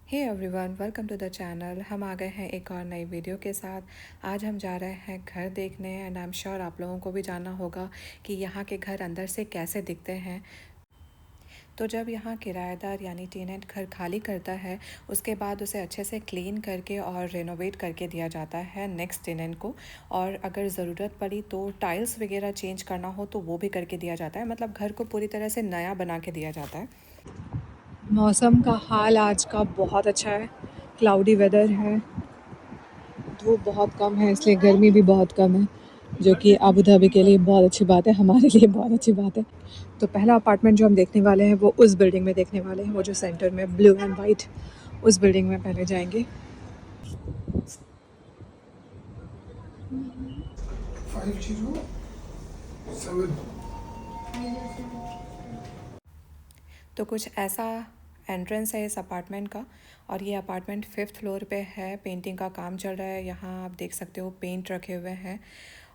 Hey everyone, welcome to the channel. हम आ गए हैं एक और नई वीडियो के साथ। आज हम जा रहे हैं घर देखने एंड आई एम श्योर आप लोगों को भी जानना होगा कि यहाँ के घर अंदर से कैसे दिखते हैं। तो जब यहाँ किराएदार यानी टेनेंट घर खाली करता है, उसके बाद उसे अच्छे से क्लीन करके और रेनोवेट करके दिया जाता है नेक्स्ट टेनेंट को। और अगर ज़रूरत पड़ी तो टाइल्स वगैरह चेंज करना हो तो वो भी करके दिया जाता है, मतलब घर को पूरी तरह से नया बना के दिया जाता है। मौसम का हाल आज का बहुत अच्छा है, क्लाउडी वेदर है, धूप बहुत कम है, इसलिए गर्मी भी बहुत कम है, जो कि अबू धाबी के लिए बहुत अच्छी बात है, हमारे लिए बहुत अच्छी बात है। तो पहला अपार्टमेंट जो हम देखने वाले हैं वो उस बिल्डिंग में देखने वाले हैं, वो जो सेंटर में ब्लू एंड वाइट, उस बिल्डिंग में पहले जाएंगे। 507। तो कुछ ऐसा एंट्रेंस है इस अपार्टमेंट का, और ये अपार्टमेंट 5th फ्लोर पे है। पेंटिंग का काम चल रहा है, यहाँ आप देख सकते हो पेंट रखे हुए हैं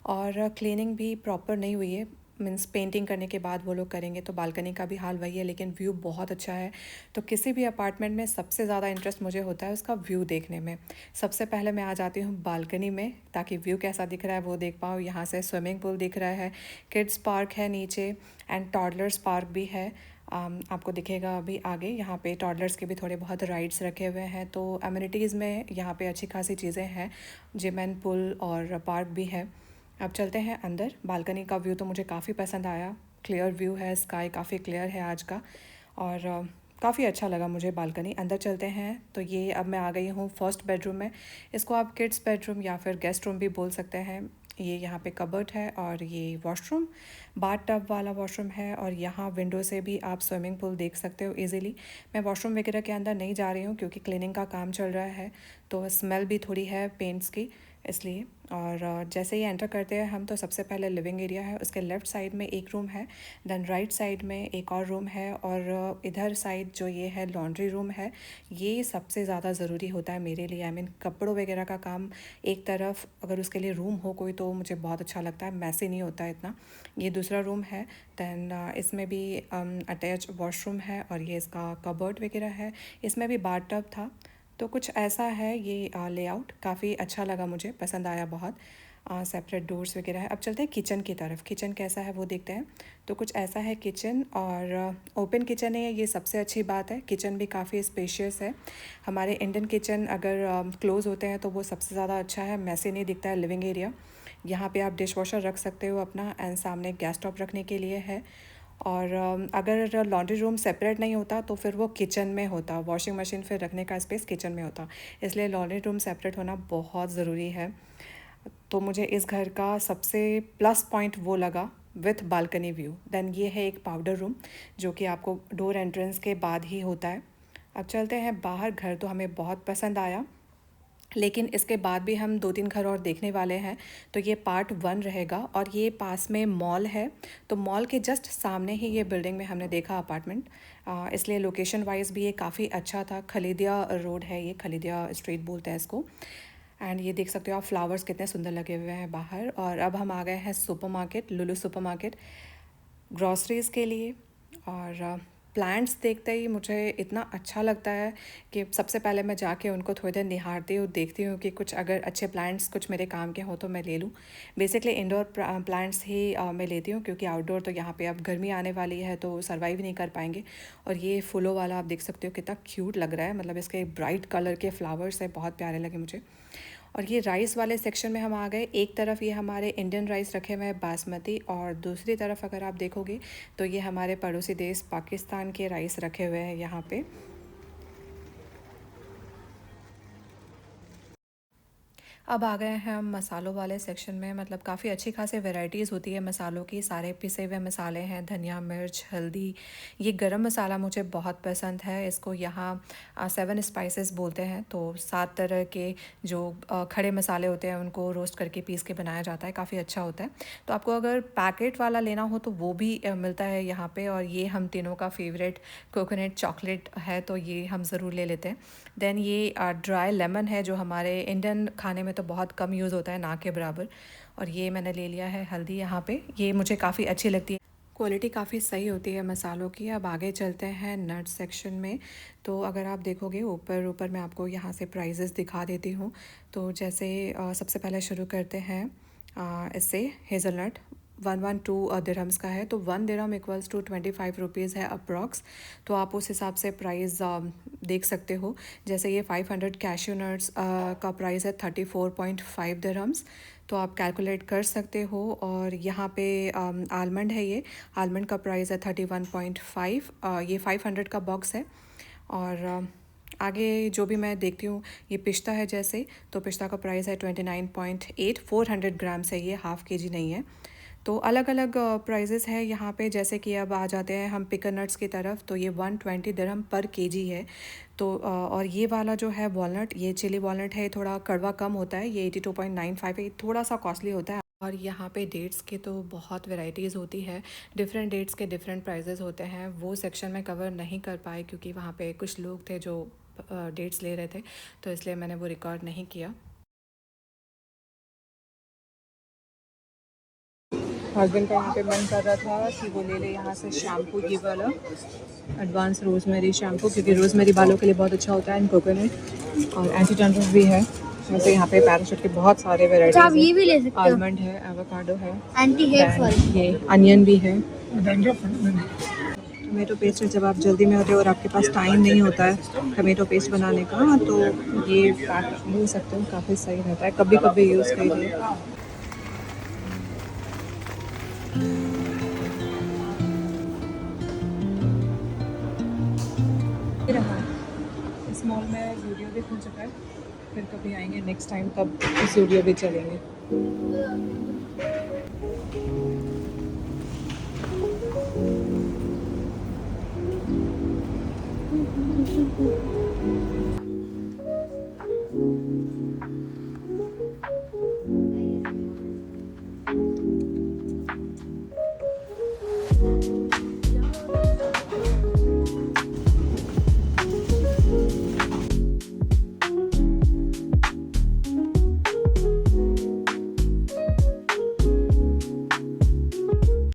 और क्लीनिंग भी प्रॉपर नहीं हुई है, मीन्स पेंटिंग करने के बाद वो लोग करेंगे। तो बालकनी का भी हाल वही है, लेकिन व्यू बहुत अच्छा है। तो किसी भी अपार्टमेंट में सबसे ज़्यादा इंटरेस्ट मुझे होता है उसका व्यू देखने में। सबसे पहले मैं आ जाती हूँ बालकनी में, ताकि व्यू कैसा दिख रहा है वो देख पाऊँ। यहाँ से स्विमिंग पूल दिख रहा है, किड्स पार्क है नीचे एंड टॉडलर्स पार्क भी है। आपको दिखेगा अभी आगे, यहाँ पे टॉडलर्स के भी थोड़े बहुत राइड्स रखे हुए हैं। तो एमिनिटीज़ में यहाँ पे अच्छी खासी चीज़ें हैं, जिम एंड पूल और पार्क भी है। अब चलते हैं अंदर। बालकनी का व्यू तो मुझे काफ़ी पसंद आया, क्लियर व्यू है, स्काई काफ़ी क्लियर है आज का, और काफ़ी अच्छा लगा मुझे बालकनी। अंदर चलते हैं। तो ये अब मैं आ गई हूँ फर्स्ट बेडरूम में। इसको आप किड्स बेडरूम या फिर गेस्ट रूम भी बोल सकते हैं। ये यहाँ पे कबर्ड है और ये वॉशरूम, बाथ टब वाला वॉशरूम है, और यहाँ विंडो से भी आप स्विमिंग पूल देख सकते हो इजीली। मैं वॉशरूम वगैरह के अंदर नहीं जा रही हूँ क्योंकि क्लीनिंग का काम चल रहा है, तो स्मेल भी थोड़ी है पेंट्स की, इसलिए। और जैसे ही एंटर करते हैं हम, तो सबसे पहले लिविंग एरिया है, उसके लेफ़्ट साइड में एक रूम है, देन राइट साइड में एक और रूम है, और इधर साइड जो ये है लॉन्ड्री रूम है। ये सबसे ज़्यादा ज़रूरी होता है मेरे लिए, आई मीन कपड़ों वगैरह का काम एक तरफ, अगर उसके लिए रूम हो कोई तो मुझे बहुत अच्छा लगता है, मैसी नहीं होता है इतना। ये दूसरा रूम है। दैन इसमें भी अटैच वॉशरूम है, और ये इसका कबर्ड वगैरह है, इसमें भी बाथ टब था। तो कुछ ऐसा है ये लेआउट, काफ़ी अच्छा लगा मुझे, पसंद आया बहुत। सेपरेट डोर्स वगैरह है। अब चलते हैं किचन की तरफ, किचन कैसा है वो देखते हैं। तो कुछ ऐसा है किचन, और ओपन किचन है, ये सबसे अच्छी बात है। किचन भी काफ़ी स्पेशियस है। हमारे इंडियन किचन अगर क्लोज़ होते हैं तो वो सबसे ज़्यादा अच्छा है, मैसी नहीं दिखता है लिविंग एरिया। यहाँ पे आप डिश वॉशर रख सकते हो अपना, एंड सामने गैस टॉप रखने के लिए है। और अगर लॉन्ड्री रूम सेपरेट नहीं होता तो फिर वो किचन में होता, वॉशिंग मशीन फिर रखने का स्पेस किचन में होता, इसलिए लॉन्ड्री रूम सेपरेट होना बहुत ज़रूरी है। तो मुझे इस घर का सबसे प्लस पॉइंट वो लगा, विथ बालकनी व्यू। देन ये है एक पाउडर रूम, जो कि आपको डोर एंट्रेंस के बाद ही होता है। अब चलते हैं बाहर। घर तो हमें बहुत पसंद आया, लेकिन इसके बाद भी हम 2-3 घर और देखने वाले हैं। तो ये पार्ट 1 रहेगा, और ये पास में मॉल है, तो मॉल के जस्ट सामने ही ये बिल्डिंग में हमने देखा अपार्टमेंट, इसलिए लोकेशन वाइज भी ये काफ़ी अच्छा था। खलीदिया रोड है, ये खलीदिया स्ट्रीट बोलते हैं इसको। एंड ये देख सकते हो आप, फ्लावर्स कितने सुंदर लगे हुए हैं बाहर। और अब हम आ गए हैं सुपरमार्केट, लुलु सुपरमार्केट, ग्रॉसरीज़ के लिए। और प्लांट्स देखते ही मुझे इतना अच्छा लगता है कि सबसे पहले मैं जाके उनको थोड़ी देर निहारती हूँ, देखती हूँ कि कुछ अगर अच्छे प्लांट्स कुछ मेरे काम के हों तो मैं ले लूँ। बेसिकली इंडोर प्लांट्स ही मैं लेती हूँ, क्योंकि आउटडोर तो यहाँ पे अब गर्मी आने वाली है तो सर्वाइव नहीं कर पाएंगे। और ये फूलों वाला आप देख सकते हो कितना क्यूट लग रहा है, मतलब इसके ब्राइट कलर के फ्लावर्स है, बहुत प्यारे लगे मुझे। और ये राइस वाले सेक्शन में हम आ गए। एक तरफ ये हमारे इंडियन राइस रखे हुए हैं बासमती, और दूसरी तरफ अगर आप देखोगे तो ये हमारे पड़ोसी देश पाकिस्तान के राइस रखे हुए हैं यहाँ पे। अब आ गए हैं हम मसालों वाले सेक्शन में, मतलब काफ़ी अच्छी खासी वैरायटीज़ होती है मसालों की, सारे पिसे हुए मसाले हैं, धनिया, मिर्च, हल्दी। ये गरम मसाला मुझे बहुत पसंद है, इसको यहाँ 7 स्पाइसेस बोलते हैं। तो 7 तरह के जो खड़े मसाले होते हैं उनको रोस्ट करके पीस के बनाया जाता है, काफ़ी अच्छा होता है। तो आपको अगर पैकेट वाला लेना हो तो वो भी मिलता है यहाँ पे। और ये हम तीनों का फेवरेट कोकोनट चॉकलेट है, तो ये हम ज़रूर ले लेते हैं। देन ये ड्राई लेमन है, जो हमारे इंडियन खाने में तो बहुत कम यूज़ होता है, ना के बराबर। और ये मैंने ले लिया है हल्दी यहाँ पे, ये मुझे काफ़ी अच्छी लगती है। क्वालिटी काफ़ी सही होती है मसालों की। अब आगे चलते हैं नट सेक्शन में। तो अगर आप देखोगे ऊपर ऊपर मैं आपको यहाँ से प्राइजेस दिखा देती हूँ। तो जैसे सबसे पहले शुरू करते हैं इससे हेज़लनट 112 दिरहम्स का है। तो 1 दिरहम इक्वल्स टू 25 रुपीज़ है अप्रॉक्स। तो आप उस हिसाब से प्राइस देख सकते हो। जैसे ये 500 कैश्यू नट्स का प्राइस है 34.5 दिरहम्स। तो आप कैलकुलेट कर सकते हो। और यहाँ पे आलमंड है, ये आलमंड का प्राइस है 31.5। ये 500 का बॉक्स है। और आगे जो भी मैं देखती हूँ ये पिस्ता है जैसे, तो पिस्ता का प्राइस है 29.8। 400 ग्राम्स है ये, हाफ़ के जी नहीं है। तो अलग अलग प्राइजेस है यहाँ पे। जैसे कि अब आ जाते हैं हम पिकन नट्स की तरफ। तो ये 120 दिरहम पर केजी है। तो और ये वाला जो है वॉलनट, ये चिली वॉलनट है, थोड़ा कड़वा कम होता है, ये 82.95 है, थोड़ा सा कॉस्टली होता है। और यहाँ पे डेट्स के तो बहुत वैरायटीज़ होती है, डिफरेंट डेट्स के डिफरेंट प्राइजेस होते हैं। वो सेक्शन में कवर नहीं कर पाए क्योंकि वहाँ पे कुछ लोग थे जो डेट्स ले रहे थे, तो इसलिए मैंने वो रिकॉर्ड नहीं किया। हस्बैंड का यहाँ पे मन कर रहा था कि वो ले ले यहाँ से शैम्पू, ये वाला एडवांस रोज़मेरी शैम्पू, क्योंकि रोज़मेरी बालों के लिए बहुत अच्छा होता है, एंड कोकोनट और एंटी डैंड्रफ भी है। वैसे यहाँ पे पैराशूट के बहुत सारे वेराइटीज आप ये भी ले सकते हो। आलमंड है, एवोकाडो है, एंटी हेयर फॉल, ये अनियन भी है। टमेटो पेस्ट है, जब आप जल्दी में होते हो और आपके पास टाइम नहीं होता है टमेटो पेस्ट बनाने का, तो ये पैक ले सकते हो, काफ़ी सही रहता है, कभी कभी यूज़ करिए। रहा इस मॉल में ज़ूडियो भी खुल चुका है, फिर कभी आएंगे नेक्स्ट टाइम तब ज़ूडियो भी चलेंगे।